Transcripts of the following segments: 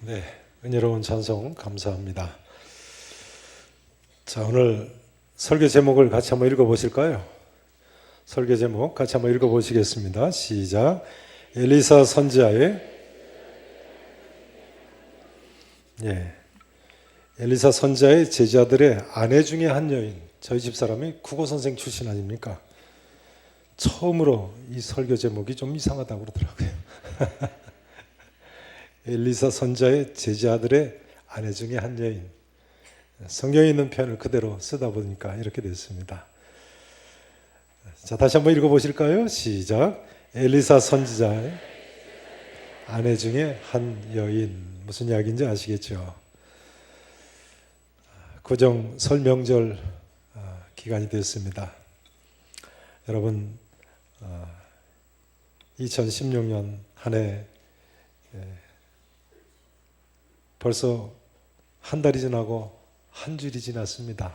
네, 은혜로운 찬송 감사합니다. 자, 오늘 설교 제목을 같이 한번 읽어보실까요? 설교 제목 같이 한번 읽어보시겠습니다. 시작. 엘리사 선지자의 엘리사 선지자의 제자들의 아내 중에 한 여인. 저희 집사람이 국어선생 출신 아닙니까? 처음으로 이 설교 제목이 좀 이상하다고 그러더라고요. 엘리사 선지자의 제자들의 아내 중에 한 여인. 성경에 있는 표현을 그대로 쓰다 보니까 이렇게 됐습니다. 자, 다시 한번 읽어보실까요? 시작. 엘리사 선지자의 아내 중에 한 여인. 무슨 이야기인지 아시겠죠? 구정 설 명절 기간이 됐습니다. 여러분 2016년 한 해 벌써 한 달이 지나고 한 주일이 지났습니다.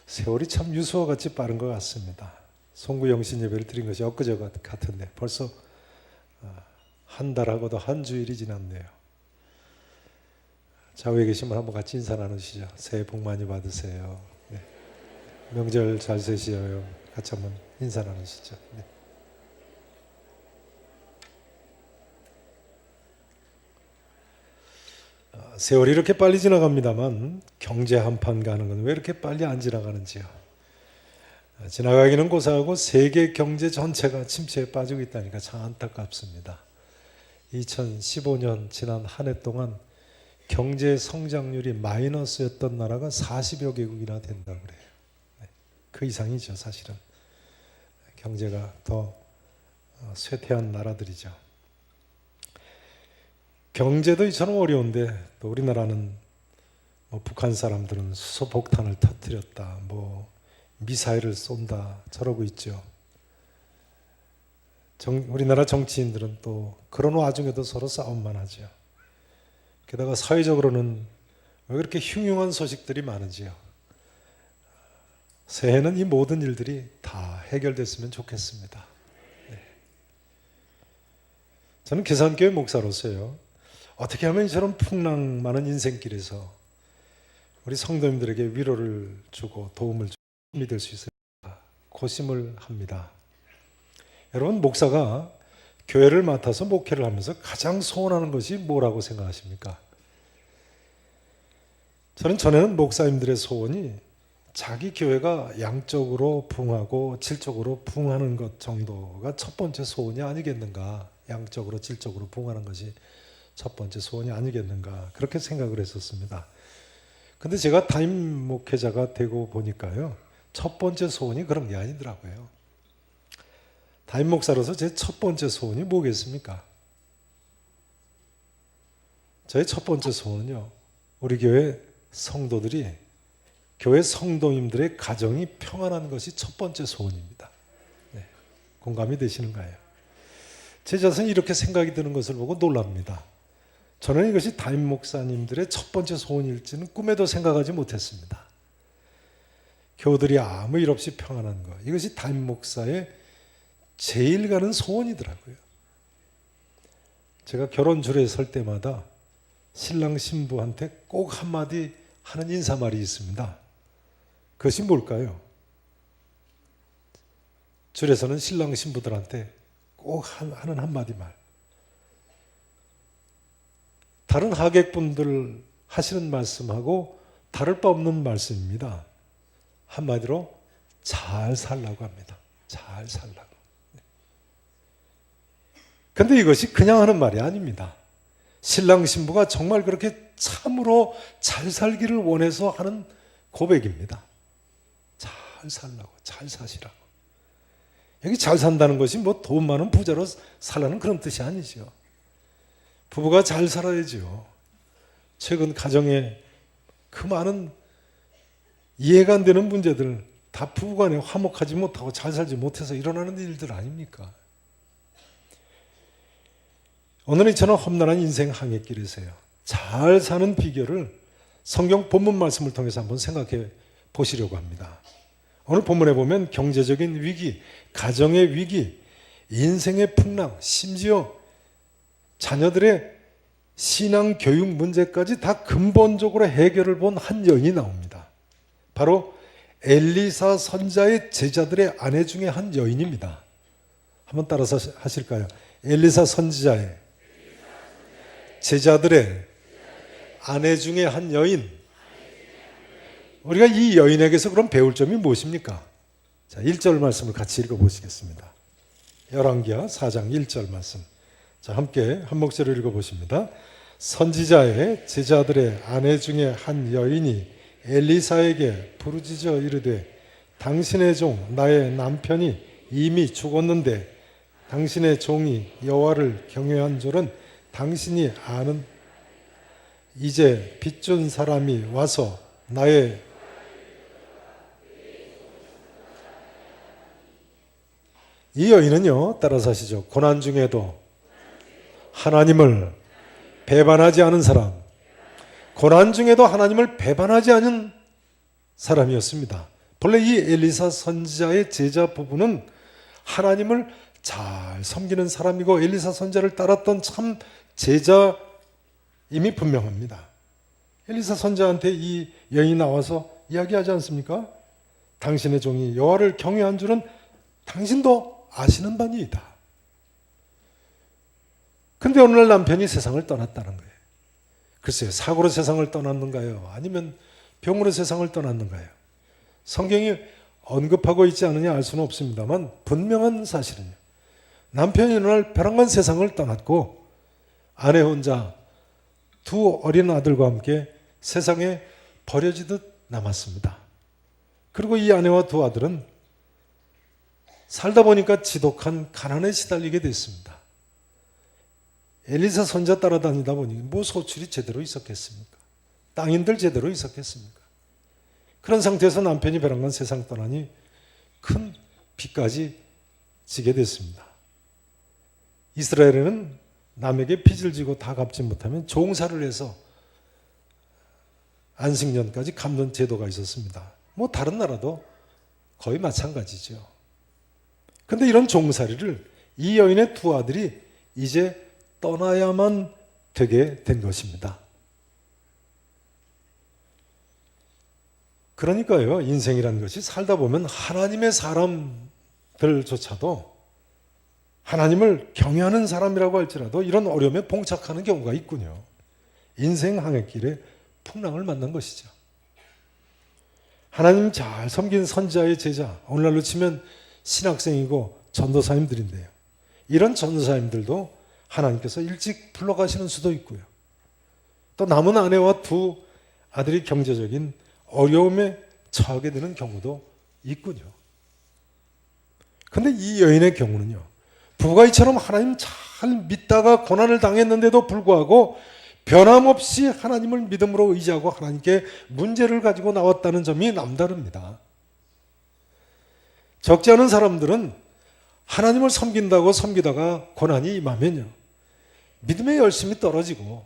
세월이 참 유수와 같이 빠른 것 같습니다. 송구 영신 예배를 드린 것이 엊그제 같은데 벌써 한 달하고도 한 주일이 지났네요. 좌우에 계시면 한번 같이 인사 나누시죠. 새해 복 많이 받으세요. 네. 명절 잘 되시어요. 같이 한번 인사 나누시죠. 네. 세월이 이렇게 빨리 지나갑니다만 경제 한판 가는 건 왜 이렇게 빨리 안 지나가는지요. 지나가기는 고사하고 세계 경제 전체가 침체에 빠지고 있다니까 참 안타깝습니다. 2015년 지난 한 해 동안 경제 성장률이 마이너스였던 나라가 40여 개국이나 된다고 그래요. 그 이상이죠, 사실은. 경제가 더 쇠퇴한 나라들이죠. 경제도 이처럼 어려운데 또 우리나라는 북한 사람들은 수소폭탄을 터뜨렸다, 미사일을 쏜다 저러고 있죠. 우리나라 정치인들은 또 그런 와중에도 서로 싸움만 하죠. 게다가 사회적으로는 왜 그렇게 흉흉한 소식들이 많은지요. 새해는 이 모든 일들이 다 해결됐으면 좋겠습니다. 네. 저는 계산교회 목사로서요, 어떻게 하면 이처럼 풍랑 많은 인생길에서 우리 성도님들에게 위로를 주고 도움을 주고 힘이 될 수 있을까 고심을 합니다. 여러분, 목사가 교회를 맡아서 목회를 하면서 가장 소원하는 것이 뭐라고 생각하십니까? 저는 전에는 목사님들의 소원이 자기 교회가 양적으로 부흥하고 질적으로 부흥하는 것 정도가 첫 번째 소원이 아니겠는가. 양적으로 질적으로 부흥하는 것이 첫 번째 소원이 아니겠는가, 그렇게 생각을 했었습니다. 근데 제가 담임 목회자가 되고 보니까요, 첫 번째 소원이 그런 게 아니더라고요. 담임 목사로서 제 첫 번째 소원이 뭐겠습니까? 저의 첫 번째 소원은요, 우리 교회 성도들이, 교회 성도님들의 가정이 평안한 것이 첫 번째 소원입니다. 네, 공감이 되시는가요? 제 자신이 이렇게 생각이 드는 것을 보고 놀랍니다. 저는 이것이 담임 목사님들의 첫 번째 소원일지는 꿈에도 생각하지 못했습니다. 교우들이 아무 일 없이 평안한 것, 이것이 담임 목사의 제일 가는 소원이더라고요. 제가 결혼줄에 설 때마다 신랑 신부한테 꼭 한마디 하는 인사말이 있습니다. 그것이 뭘까요? 줄에서는 신랑 신부들한테 꼭 하는 한마디 말. 다른 하객분들 하시는 말씀하고 다를 바 없는 말씀입니다. 한마디로 잘 살라고 합니다. 잘 살라고. 그런데 이것이 그냥 하는 말이 아닙니다. 신랑 신부가 정말 그렇게 참으로 잘 살기를 원해서 하는 고백입니다. 잘 살라고, 잘 사시라고. 여기 잘 산다는 것이 돈 많은 부자로 살라는 그런 뜻이 아니죠. 부부가 잘 살아야죠. 최근 가정에 그 많은 이해가 안 되는 문제들, 다 부부간에 화목하지 못하고 잘 살지 못해서 일어나는 일들 아닙니까? 오늘은 이처럼 험난한 인생 항해길이세요. 잘 사는 비결을 성경 본문 말씀을 통해서 한번 생각해 보시려고 합니다. 오늘 본문에 보면 경제적인 위기, 가정의 위기, 인생의 풍랑, 심지어 자녀들의 신앙 교육 문제까지 다 근본적으로 해결을 본 한 여인이 나옵니다. 바로 엘리사 선자의 제자들의 아내 중에 한 여인입니다. 한번 따라서 하실까요? 엘리사 선지자의 제자들의 아내 중에 한 여인. 우리가 이 여인에게서 그럼 배울 점이 무엇입니까? 자, 1절 말씀을 같이 읽어보시겠습니다. 열왕기하 4장 1절 말씀. 자, 함께 한 목소리로 읽어보십니다. 선지자의 제자들의 아내 중에 한 여인이 엘리사에게 부르짖어 이르되 당신의 종 나의 남편이 이미 죽었는데 당신의 종이 여호와를 경외한 줄은 당신이 아는. 이제 빚준 사람이 와서 나의 이 여인은요, 따라서 하시죠. 고난 중에도 하나님을 배반하지 않은 사람, 고난 중에도 하나님을 배반하지 않은 사람이었습니다. 본래 이 엘리사 선지자의 제자 부부는 하나님을 잘 섬기는 사람이고 엘리사 선지자를 따랐던 참 제자임이 분명합니다. 엘리사 선지자한테 이 여인이 나와서 이야기하지 않습니까? 당신의 종이 여호와를 경외한 줄은 당신도 아시는 바니이다. 근데 어느 날 남편이 세상을 떠났다는 거예요. 글쎄요, 사고로 세상을 떠났는가요? 아니면 병으로 세상을 떠났는가요? 성경이 언급하고 있지 않느냐 알 수는 없습니다만 분명한 사실은요, 남편이 어느 날 벼랑간 세상을 떠났고 아내 혼자 두 어린 아들과 함께 세상에 버려지듯 남았습니다. 그리고 이 아내와 두 아들은 살다 보니까 지독한 가난에 시달리게 됐습니다. 엘리사 선자 따라다니다 보니 뭐 소출이 제대로 있었겠습니까? 땅인들 제대로 있었겠습니까? 그런 상태에서 남편이 벼랑간 세상 떠나니 큰 빚까지 지게 됐습니다. 이스라엘에는 남에게 빚을 지고 다 갚지 못하면 종살을 해서 안식년까지 갚는 제도가 있었습니다. 뭐 다른 나라도 거의 마찬가지죠. 그런데 이런 종살이를 이 여인의 두 아들이 이제 떠나야만 되게 된 것입니다. 그러니까요, 인생이라는 것이 살다 보면 하나님의 사람들조차도 하나님을 경외하는 사람이라고 할지라도 이런 어려움에 봉착하는 경우가 있군요. 인생 항해길에 풍랑을 만난 것이죠. 하나님 잘 섬긴 선지자의 제자, 오늘날로 치면 신학생이고 전도사님들인데요. 이런 전도사님들도 하나님께서 일찍 불러가시는 수도 있고요. 또 남은 아내와 두 아들이 경제적인 어려움에 처하게 되는 경우도 있군요. 그런데 이 여인의 경우는요, 부부가 이처럼 하나님 잘 믿다가 고난을 당했는데도 불구하고 변함없이 하나님을 믿음으로 의지하고 하나님께 문제를 가지고 나왔다는 점이 남다릅니다. 적지 않은 사람들은 하나님을 섬긴다고 섬기다가 고난이 임하면요, 믿음의 열심이 떨어지고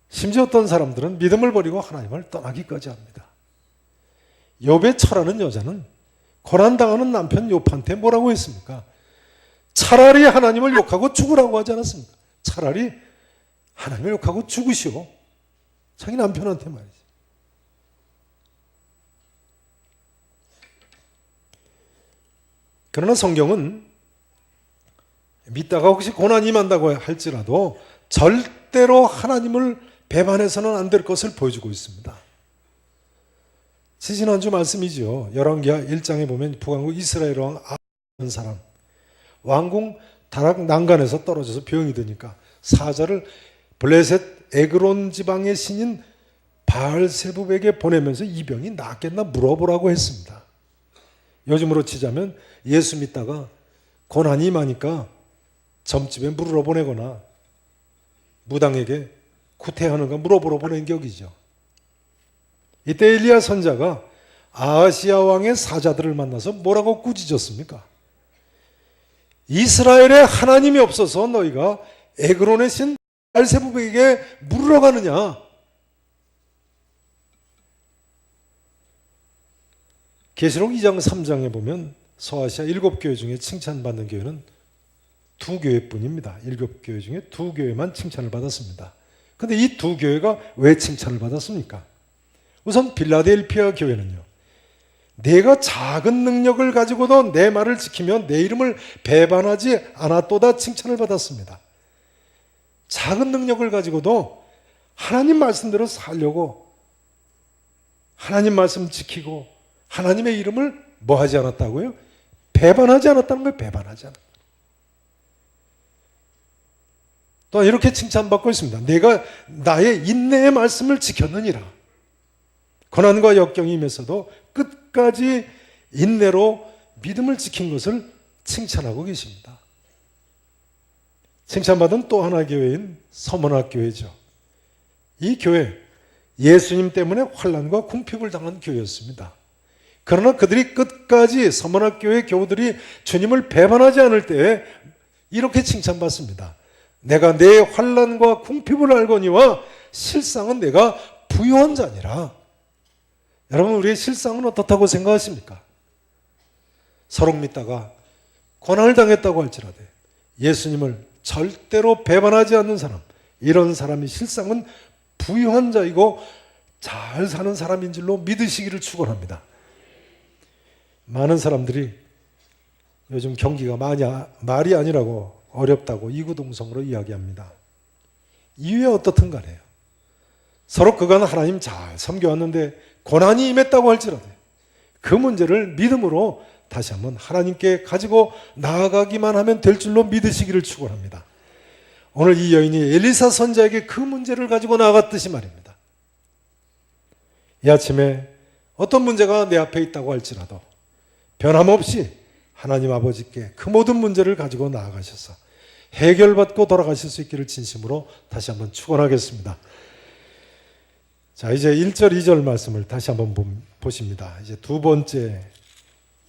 심지어 어떤 사람들은 믿음을 버리고 하나님을 떠나기까지 합니다. 욥의 처라는 여자는 고난당하는 남편 욥한테 뭐라고 했습니까? 차라리 하나님을 욕하고 죽으라고 하지 않았습니까? 차라리 하나님을 욕하고 죽으시오. 자기 남편한테 말이죠. 그러나 성경은 믿다가 혹시 고난이 임한다고 할지라도 절대로 하나님을 배반해서는 안 될 것을 보여주고 있습니다. 지난주 말씀이죠. 열왕기하 1장에 보면 북왕국 이스라엘 왕 아하라는 사람, 왕궁 다락 난간에서 떨어져서 병이 드니까 사자를 블레셋 에그론 지방의 신인 바알세붑에게 보내면서 이 병이 낫겠나 물어보라고 했습니다. 요즘으로 치자면 예수 믿다가 고난이 임하니까 점집에 물으러 보내거나 무당에게 구태하는가 물어보러 보낸 격이죠. 이때 엘리야 선자가 아하시야 왕의 사자들을 만나서 뭐라고 꾸짖었습니까? 이스라엘에 하나님이 없어서 너희가 에그론의 신 바알세붑에게 물으러 가느냐? 계시록 2장 3장에 보면 서아시아 7교회 중에 칭찬받는 교회는 2교회뿐입니다. 7교회 중에 2교회만 칭찬을 받았습니다. 근데 이 두 교회가 왜 칭찬을 받았습니까? 우선 빌라델피아 교회는요, 내가 작은 능력을 가지고도 내 말을 지키면 내 이름을 배반하지 않았도다 칭찬을 받았습니다. 작은 능력을 가지고도 하나님 말씀대로 살려고, 하나님 말씀 지키고 하나님의 이름을 뭐 하지 않았다고요? 배반하지 않았다는 거예요. 배반하지 않았다. 또 이렇게 칭찬받고 있습니다. 내가 나의 인내의 말씀을 지켰느니라. 고난과 역경이 임했어도 끝까지 인내로 믿음을 지킨 것을 칭찬하고 계십니다. 칭찬받은 또 하나의 교회인 서문학교회죠. 이 교회, 예수님 때문에 환난과 궁핍을 당한 교회였습니다. 그러나 그들이 끝까지 서문학교회 교우들이 주님을 배반하지 않을 때에 이렇게 칭찬받습니다. 내가 내 환난과 궁핍을 알거니와 실상은 내가 부유한 자니라. 여러분, 우리의 실상은 어떻다고 생각하십니까? 서로 믿다가 고난을 당했다고 할지라도 예수님을 절대로 배반하지 않는 사람, 이런 사람이 실상은 부유한 자이고 잘 사는 사람인 줄로 믿으시기를 축원합니다. 많은 사람들이 요즘 경기가 말이 아니라고 어렵다고 이구동성으로 이야기합니다. 이유에 어떻든 간에요, 서로 그간 하나님 잘 섬겨왔는데 고난이 임했다고 할지라도 그 문제를 믿음으로 다시 한번 하나님께 가지고 나아가기만 하면 될 줄로 믿으시기를 축원합니다. 오늘 이 여인이 엘리사 선지자에게 그 문제를 가지고 나아갔듯이 말입니다. 이 아침에 어떤 문제가 내 앞에 있다고 할지라도 변함없이 하나님 아버지께 그 모든 문제를 가지고 나아가셔서 해결받고 돌아가실 수 있기를 진심으로 다시 한번 축원하겠습니다. 자, 이제 1절, 2절 말씀을 다시 한번 보십니다. 이제 두 번째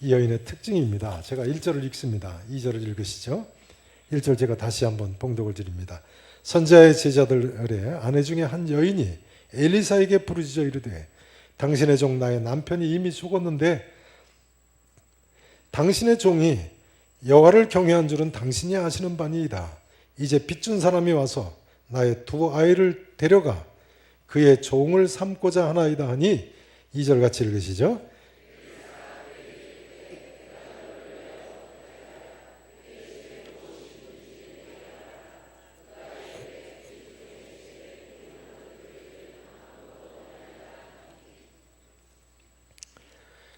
이 여인의 특징입니다. 제가 1절을 읽습니다. 2절을 읽으시죠. 1절 제가 다시 한번 봉독을 드립니다. 선지자의 제자들의 아내 중에 한 여인이 엘리사에게 부르짖어 이르되 당신의 종 나의 남편이 이미 죽었는데 당신의 종이 여호와를 경외한 줄은 당신이 아시는 바니이다. 이제 빚준 사람이 와서 나의 두 아이를 데려가 그의 종을 삼고자 하나이다 하니 2절 같이 읽으시죠.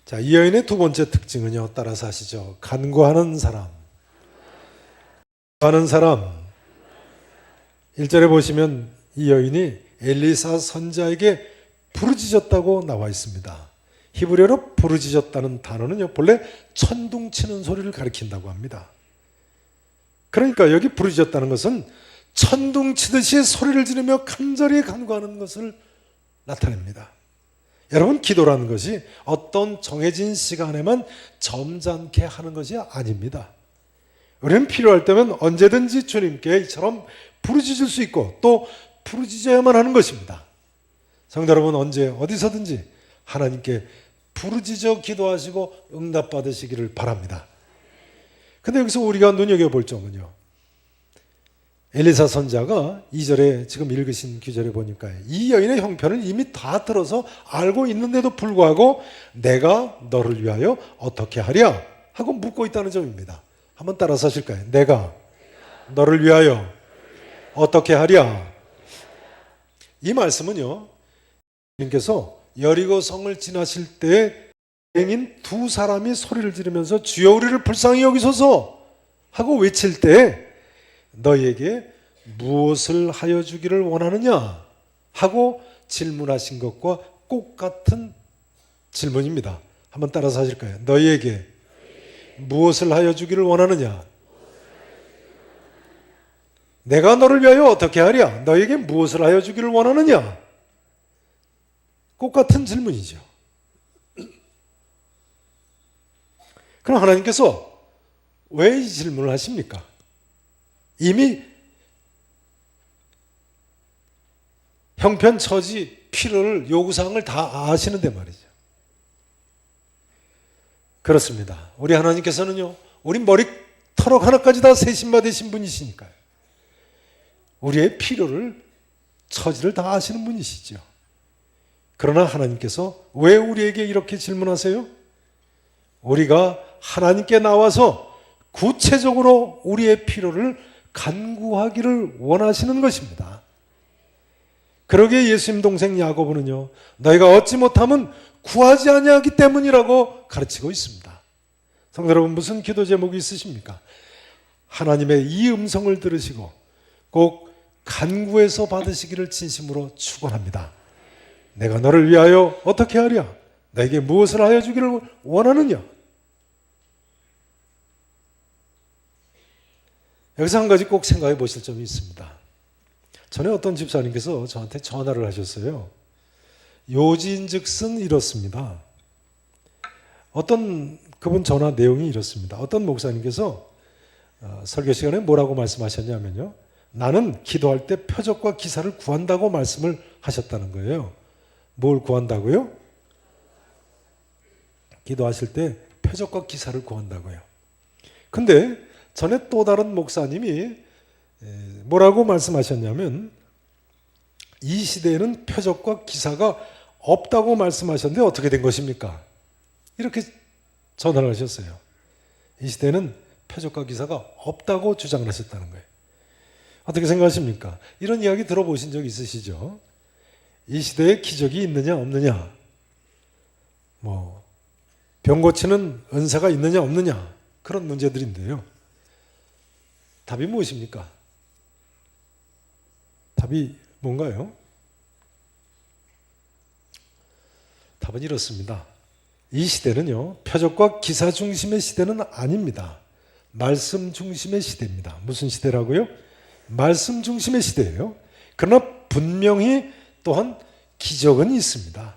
자, 이 여인의 두 번째 특징은요, 따라서 하시죠. 간구하는 사람. 간구하는 사람. 1절에 보시면 이 여인이 엘리사 선지자에게 부르짖었다고 나와 있습니다. 히브리어로 부르짖었다는 단어는요, 본래 천둥 치는 소리를 가리킨다고 합니다. 그러니까 여기 부르짖었다는 것은 천둥 치듯이 소리를 지르며 간절히 간구하는 것을 나타냅니다. 여러분, 기도라는 것이 어떤 정해진 시간에만 점잖게 하는 것이 아닙니다. 우리는 필요할 때면 언제든지 주님께 이처럼 부르짖을 수 있고 또 부르짖어야만 하는 것입니다. 성도 여러분, 언제 어디서든지 하나님께 부르짖어 기도하시고 응답받으시기를 바랍니다. 근데 여기서 우리가 눈여겨볼 점은요, 엘리사 선지자가 2절에 지금 읽으신 구절에 보니까 이 여인의 형편을 이미 다 들어서 알고 있는데도 불구하고 내가 너를 위하여 어떻게 하랴 하고 묻고 있다는 점입니다. 한번 따라서 하실까요? 내가 너를 위하여 어떻게 하랴. 이 말씀은요, 주님께서 여리고 성을 지나실 때 여행인 두 사람이 소리를 지르면서 주여 우리를 불쌍히 여기소서 하고 외칠 때 너희에게 무엇을 하여 주기를 원하느냐 하고 질문하신 것과 똑같은 질문입니다. 한번 따라서 하실까요? 너희에게 무엇을 하여 주기를 원하느냐? 내가 너를 위하여 어떻게 하랴? 너희에게 무엇을 하여 주기를 원하느냐? 똑같은 질문이죠. 그럼 하나님께서 왜 이 질문을 하십니까? 이미 형편, 처지, 필요를, 요구사항을 다 아시는데 말이죠. 그렇습니다. 우리 하나님께서는요, 우리 머리털 하나까지 다 세심받으신 분이시니까요. 우리의 필요를 처지를 다 아시는 분이시죠. 그러나 하나님께서 왜 우리에게 이렇게 질문하세요? 우리가 하나님께 나와서 구체적으로 우리의 필요를 간구하기를 원하시는 것입니다. 그러기에 예수님 동생 야고보는요, 너희가 얻지 못하면 구하지 아니하기 때문이라고 가르치고 있습니다. 성도 여러분, 무슨 기도 제목이 있으십니까? 하나님의 이 음성을 들으시고 꼭 간구해서 받으시기를 진심으로 축원합니다. 내가 너를 위하여 어떻게 하랴? 너에게 무엇을 하여 주기를 원하느냐? 여기서 한 가지 꼭 생각해 보실 점이 있습니다. 전에 어떤 집사님께서 저한테 전화를 하셨어요. 요지인즉슨 이렇습니다. 그분 전화 내용이 이렇습니다. 어떤 목사님께서 설교 시간에 뭐라고 말씀하셨냐면요, 나는 기도할 때 표적과 기사를 구한다고 말씀을 하셨다는 거예요. 뭘 구한다고요? 기도하실 때 표적과 기사를 구한다고요. 근데 전에 또 다른 목사님이 뭐라고 말씀하셨냐면, 이 시대에는 표적과 기사가 없다고 말씀하셨는데 어떻게 된 것입니까? 이렇게 전화를 하셨어요. 이 시대에는 표적과 기사가 없다고 주장을 하셨다는 거예요. 어떻게 생각하십니까? 이런 이야기 들어보신 적 있으시죠? 이 시대에 기적이 있느냐 없느냐, 병 고치는 은사가 있느냐 없느냐, 그런 문제들인데요. 답이 무엇입니까? 답이 뭔가요? 답은 이렇습니다. 이 시대는요, 표적과 기사 중심의 시대는 아닙니다. 말씀 중심의 시대입니다. 무슨 시대라고요? 말씀 중심의 시대예요. 그러나 분명히 또한 기적은 있습니다.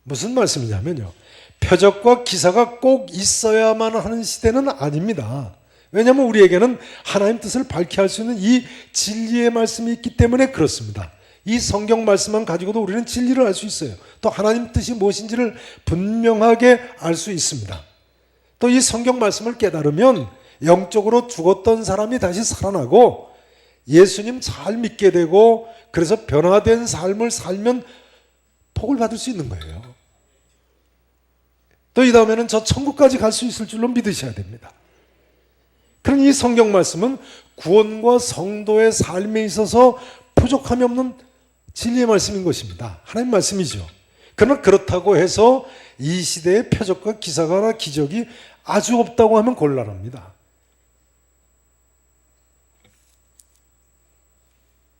무슨 말씀이냐면요, 표적과 기사가 꼭 있어야만 하는 시대는 아닙니다. 왜냐하면 우리에게는 하나님 뜻을 밝게 할 수 있는 이 진리의 말씀이 있기 때문에 그렇습니다. 이 성경 말씀만 가지고도 우리는 진리를 알 수 있어요. 또 하나님 뜻이 무엇인지를 분명하게 알 수 있습니다. 또 이 성경 말씀을 깨달으면 영적으로 죽었던 사람이 다시 살아나고 예수님 잘 믿게 되고, 그래서 변화된 삶을 살면 복을 받을 수 있는 거예요. 또 이 다음에는 저 천국까지 갈 수 있을 줄로 믿으셔야 됩니다. 그럼 이 성경 말씀은 구원과 성도의 삶에 있어서 부족함이 없는 진리의 말씀인 것입니다. 하나님 말씀이죠. 그러나 그렇다고 해서 이 시대의 표적과 기사가 기적이 아주 없다고 하면 곤란합니다.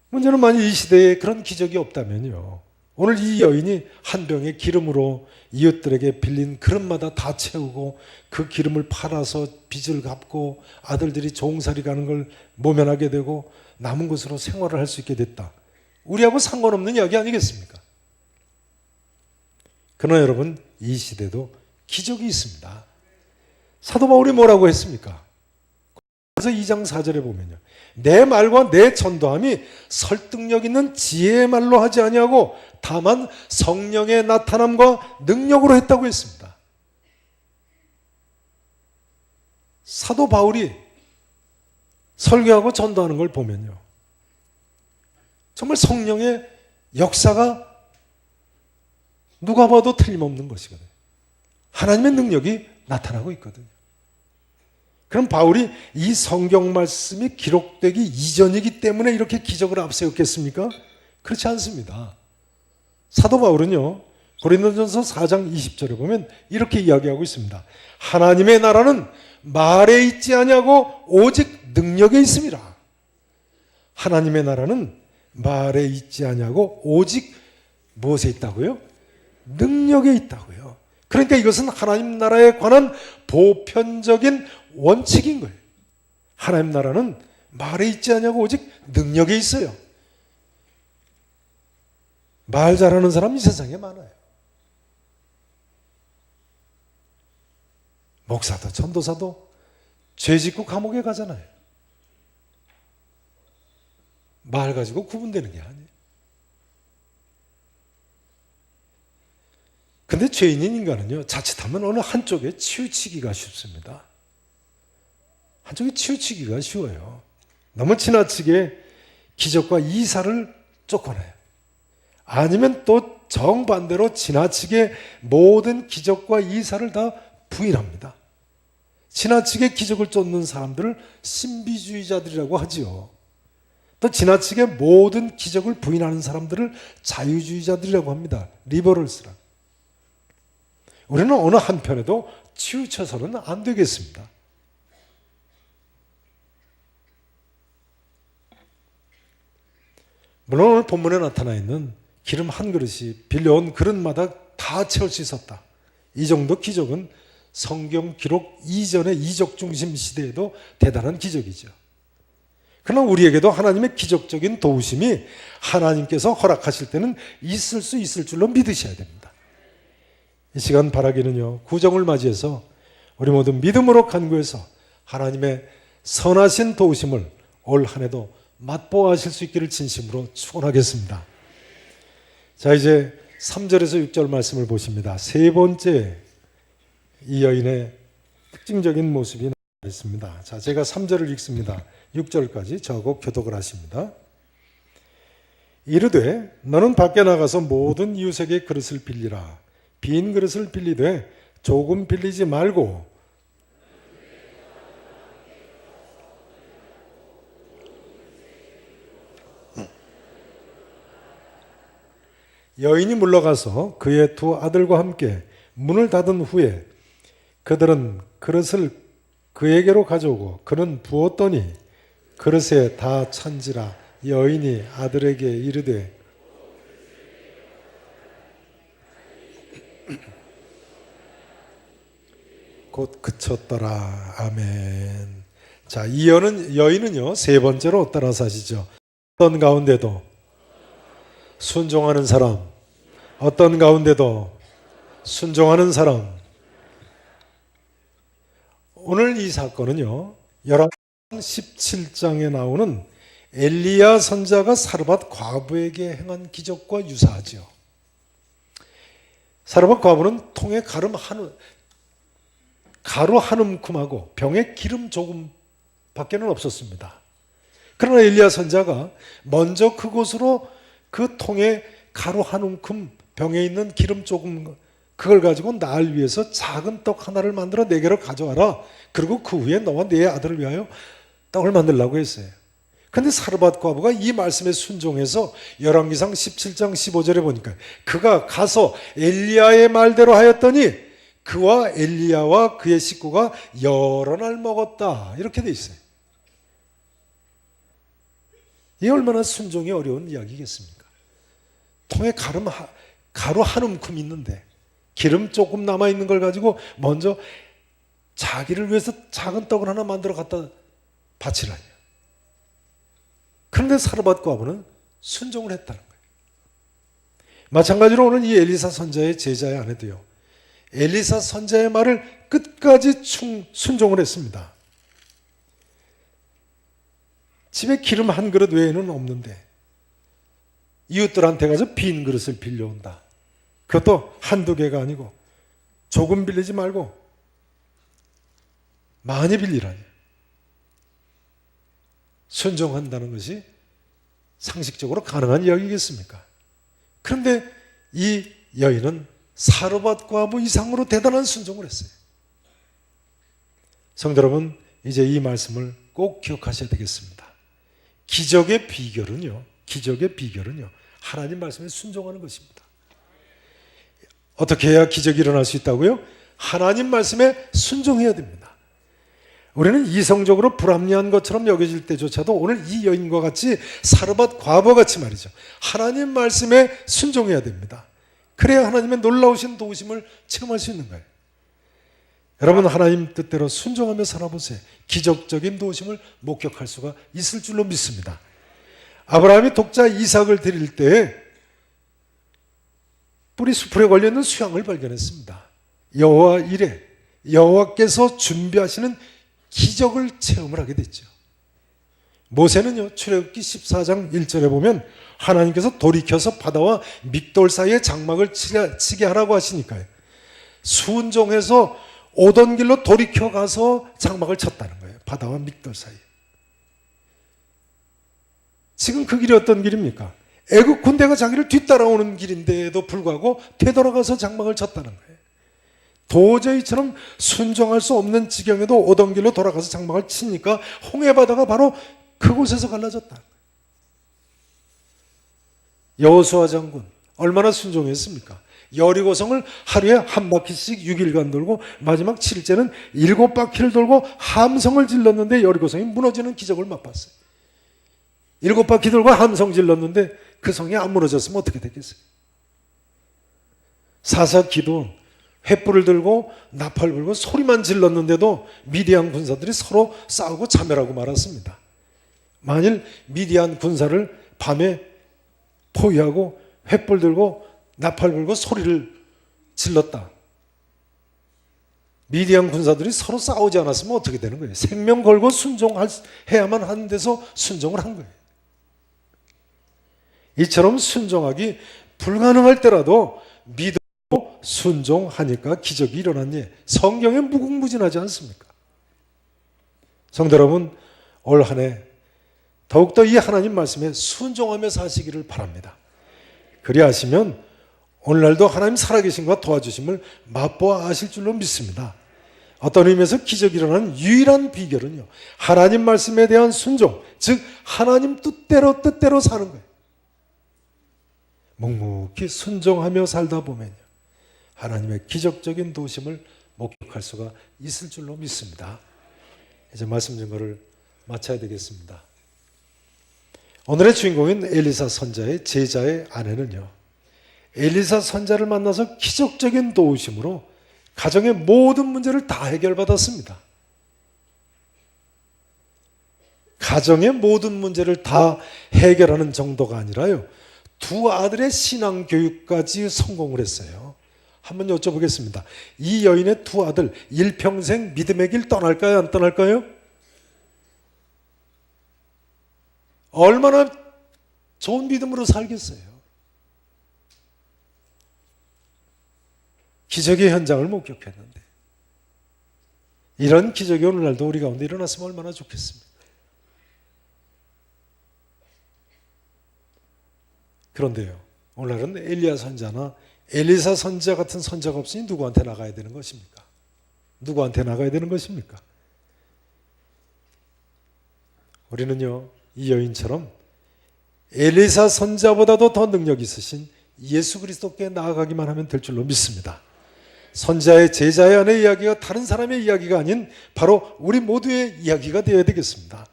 문제는 만약 이 시대에 그런 기적이 없다면요, 오늘 이 여인이 한 병의 기름으로 이웃들에게 빌린 그릇마다 다 채우고 그 기름을 팔아서 빚을 갚고 아들들이 종살이 가는 걸 모면하게 되고 남은 것으로 생활을 할 수 있게 됐다. 우리하고 상관없는 이야기 아니겠습니까? 그러나 여러분, 이 시대도 기적이 있습니다. 사도 바울이 뭐라고 했습니까? 그래서 2장 4절에 보면요, 내 말과 내 전도함이 설득력 있는 지혜의 말로 하지 아니하고 다만 성령의 나타남과 능력으로 했다고 했습니다. 사도 바울이 설교하고 전도하는 걸 보면요, 정말 성령의 역사가 누가 봐도 틀림없는 것이거든요. 하나님의 능력이 나타나고 있거든요. 그럼 바울이 이 성경 말씀이 기록되기 이전이기 때문에 이렇게 기적을 앞세웠겠습니까? 그렇지 않습니다. 사도 바울은요, 고린도전서 4장 20절에 보면 이렇게 이야기하고 있습니다. 하나님의 나라는 말에 있지 아니하고 오직 능력에 있습니다. 하나님의 나라는 말에 있지 아니하고 오직 무엇에 있다고요? 능력에 있다고요. 그러니까 이것은 하나님 나라에 관한 보편적인 원칙인 거예요. 하나님 나라는 말에 있지 않냐고 오직 능력에 있어요. 말 잘하는 사람 이 세상에 많아요. 목사도 전도사도 죄 짓고 감옥에 가잖아요. 말 가지고 구분되는 게 아니에요. 근데 죄인인 인간은요, 자칫하면 어느 한쪽에 치우치기가 쉽습니다. 한쪽에 치우치기가 쉬워요. 너무 지나치게 기적과 이사를 쫓겨나요. 아니면 또 정반대로 지나치게 모든 기적과 이사를 다 부인합니다. 지나치게 기적을 쫓는 사람들을 신비주의자들이라고 하지요. 또 지나치게 모든 기적을 부인하는 사람들을 자유주의자들이라고 합니다. 리버럴스라. 우리는 어느 한편에도 치우쳐서는 안 되겠습니다. 물론 오늘 본문에 나타나 있는 기름 한 그릇이 빌려온 그릇마다 다 채울 수 있었다. 이 정도 기적은 성경 기록 이전의 이적 중심 시대에도 대단한 기적이죠. 그러나 우리에게도 하나님의 기적적인 도우심이 하나님께서 허락하실 때는 있을 수 있을 줄로 믿으셔야 됩니다. 이 시간 바라기는요, 구정을 맞이해서 우리 모두 믿음으로 간구해서 하나님의 선하신 도우심을 올 한 해도 맛보아하실 수 있기를 진심으로 축원하겠습니다. 자, 이제 3절에서 6절 말씀을 보십니다. 세 번째 이 여인의 특징적인 모습이 나와 있습니다. 자, 제가 3절을 읽습니다. 6절까지 저하고 교독을 하십니다. 이르되 너는 밖에 나가서 모든 이웃에게 그릇을 빌리라. 빈 그릇을 빌리되 조금 빌리지 말고 여인이 물러가서 그의 두 아들과 함께 문을 닫은 후에 그들은 그릇을 그에게로 가져오고 그는 부었더니 그릇에 다 찬지라. 여인이 아들에게 이르되 곧 그쳤더라. 아멘. 자, 이 여인은요 세 번째로 따라서 하시죠. 어떤 가운데도 순종하는 사람, 어떤 가운데도 순종하는 사람. 오늘 이 사건은요 열왕 17장에 나오는 엘리야 선자가 사르밧 과부에게 행한 기적과 유사하지요. 사르밧 과부는 통에 가루 한 움큼하고 병에 기름 조금 밖에는 없었습니다. 그러나 엘리야 선자가 먼저 그곳으로 그 통에 가루 한 움큼 병에 있는 기름 조금 그걸 가지고 날 위해서 작은 떡 하나를 만들어 내게로 가져와라. 그리고 그 후에 너와 네 아들을 위하여 떡을 만들라고 했어요. 그런데 사르밧 과부가 이 말씀에 순종해서 열왕기상 17장 15절에 보니까 그가 가서 엘리야의 말대로 하였더니 그와 엘리야와 그의 식구가 여러 날 먹었다. 이렇게 돼 있어요. 이 얼마나 순종이 어려운 이야기겠습니까? 통에 가루 한 움큼 있는데 기름 조금 남아있는 걸 가지고 먼저 자기를 위해서 작은 떡을 하나 만들어 갖다 바치라니. 그런데 사르밧 과부는 순종을 했다는 거예요. 마찬가지로 오늘 이 엘리사 선자의 제자의 아내도요, 엘리사 선자의 말을 끝까지 순종을 했습니다. 집에 기름 한 그릇 외에는 없는데 이웃들한테 가서 빈 그릇을 빌려온다. 그것도 한두 개가 아니고 조금 빌리지 말고 많이 빌리라니. 순종한다는 것이 상식적으로 가능한 이야기겠습니까? 그런데 이 여인은 사르밧 과부 이상으로 대단한 순종을 했어요. 성도 여러분, 이제 이 말씀을 꼭 기억하셔야 되겠습니다. 기적의 비결은요 하나님 말씀에 순종하는 것입니다. 어떻게 해야 기적이 일어날 수 있다고요? 하나님 말씀에 순종해야 됩니다. 우리는 이성적으로 불합리한 것처럼 여겨질 때조차도 오늘 이 여인과 같이 사르밧 과부와 같이 말이죠, 하나님 말씀에 순종해야 됩니다. 그래야 하나님의 놀라우신 도우심을 체험할 수 있는 거예요. 여러분, 하나님 뜻대로 순종하며 살아보세요. 기적적인 도우심을 목격할 수가 있을 줄로 믿습니다. 아브라함이 독자 이삭을 드릴 때 뿌리 수풀에 걸려있는 수양을 발견했습니다. 여호와 이레, 여호와께서 준비하시는 기적을 체험을 하게 됐죠. 모세는요, 출애굽기 14장 1절에 보면 하나님께서 돌이켜서 바다와 믹돌 사이에 장막을 치게 하라고 하시니까요, 순종해서 오던 길로 돌이켜 가서 장막을 쳤다는 거예요. 바다와 믹돌 사이에. 지금 그 길이 어떤 길입니까? 애국 군대가 자기를 뒤따라오는 길인데도 불구하고 되돌아가서 장막을 쳤다는 거예요. 도저히처럼 순종할 수 없는 지경에도 오던 길로 돌아가서 장막을 치니까 홍해바다가 바로 그곳에서 갈라졌다. 여호수아 장군 얼마나 순종했습니까? 여리고성을 하루에 한 바퀴씩 6일간 돌고 마지막 7일째는 7바퀴를 돌고 함성을 질렀는데 여리고성이 무너지는 기적을 맛봤어요. 7바퀴 돌고 함성 질렀는데 그 성이 안 무너졌으면 어떻게 됐겠어요? 사사 기도원 횃불을 들고 나팔 불고 소리만 질렀는데도 미디안 군사들이 서로 싸우고 자멸하고 말았습니다. 만일 미디안 군사를 밤에 포위하고 횃불 들고 나팔 불고 소리를 질렀다. 미디안 군사들이 서로 싸우지 않았으면 어떻게 되는 거예요? 생명 걸고 순종해야만 하는 데서 순종을 한 거예요. 이처럼 순종하기 불가능할 때라도 믿음으로 순종하니까 기적이 일어났니? 성경에 무궁무진하지 않습니까? 성도 여러분, 올 한 해 더욱더 이 하나님 말씀에 순종하며 사시기를 바랍니다. 그리하시면 오늘날도 하나님 살아계심과 도와주심을 맛보아 아실 줄로 믿습니다. 어떤 의미에서 기적이 일어나는 유일한 비결은요, 하나님 말씀에 대한 순종, 즉 하나님 뜻대로 사는 거예요. 묵묵히 순종하며 살다 보면요, 하나님의 기적적인 도우심을 목격할 수가 있을 줄로 믿습니다. 이제 말씀 증거를 마쳐야 되겠습니다. 오늘의 주인공인 엘리사 선자의 제자의 아내는요, 엘리사 선자를 만나서 기적적인 도우심으로 가정의 모든 문제를 다 해결받았습니다. 가정의 모든 문제를 다 해결하는 정도가 아니라요, 두 아들의 신앙 교육까지 성공을 했어요. 한번 여쭤보겠습니다. 이 여인의 두 아들 일평생 믿음의 길 떠날까요? 안 떠날까요? 얼마나 좋은 믿음으로 살겠어요. 기적의 현장을 목격했는데 이런 기적이 오늘날도 우리 가운데 일어났으면 얼마나 좋겠습니까? 그런데요, 오늘날은 엘리야 선자나 엘리사 선자 같은 선자가 없으니 누구한테 나가야 되는 것입니까? 누구한테 나가야 되는 것입니까? 우리는요, 이 여인처럼 엘리사 선자보다도 더 능력 있으신 예수 그리스도께 나아가기만 하면 될 줄로 믿습니다. 선자의 제자의 아내 이야기가 다른 사람의 이야기가 아닌 바로 우리 모두의 이야기가 되어야 되겠습니다.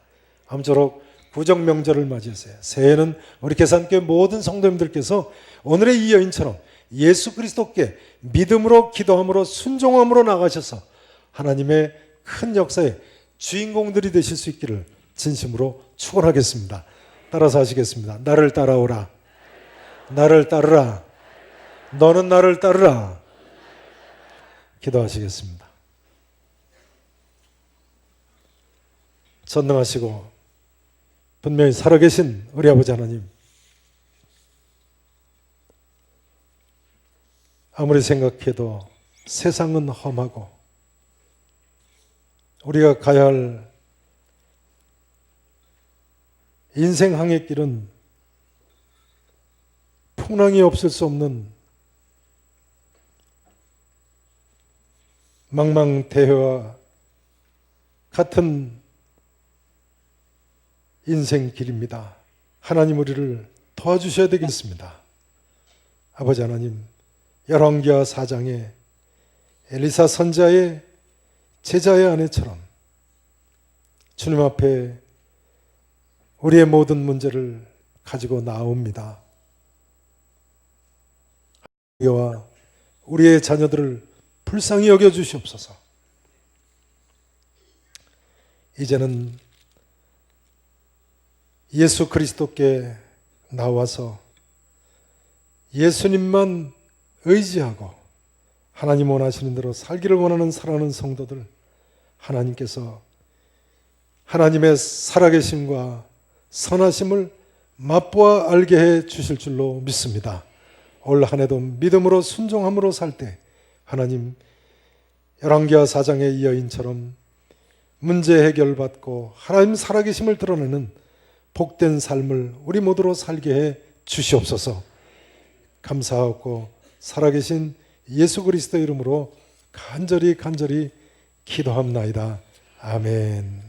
아무쪼록 구정 명절을 맞이했어요. 새해에는 우리 계산교회 모든 성도님들께서 오늘의 이 여인처럼 예수 그리스도께 믿음으로 기도함으로 순종함으로 나가셔서 하나님의 큰 역사의 주인공들이 되실 수 있기를 진심으로 축원하겠습니다. 따라서 하시겠습니다. 나를 따라오라. 나를 따르라. 너는 나를 따르라. 기도하시겠습니다. 전능하시고 분명히 살아계신 우리 아버지 하나님, 아무리 생각해도 세상은 험하고 우리가 가야 할 인생 항해길은 풍랑이 없을 수 없는 망망대해와 같은 인생길입니다. 하나님 우리를 도와주셔야 되겠습니다. 아버지 하나님, 열왕기하 4장에 엘리사 선자의 제자의 아내처럼 주님 앞에 우리의 모든 문제를 가지고 나옵니다. 우리와 우리의 자녀들을 불쌍히 여겨주시옵소서. 이제는 예수 그리스도께 나와서 예수님만 의지하고 하나님 원하시는 대로 살기를 원하는 사랑하는 성도들, 하나님께서 하나님의 살아계심과 선하심을 맛보아 알게 해 주실 줄로 믿습니다. 올 한 해도 믿음으로 순종함으로 살 때 하나님, 열왕기하 4장의 이 여인처럼 문제 해결받고 하나님 살아계심을 드러내는 복된 삶을 우리 모두로 살게 해 주시옵소서. 감사하고 살아계신 예수 그리스도 이름으로 간절히 기도합나이다. 아멘.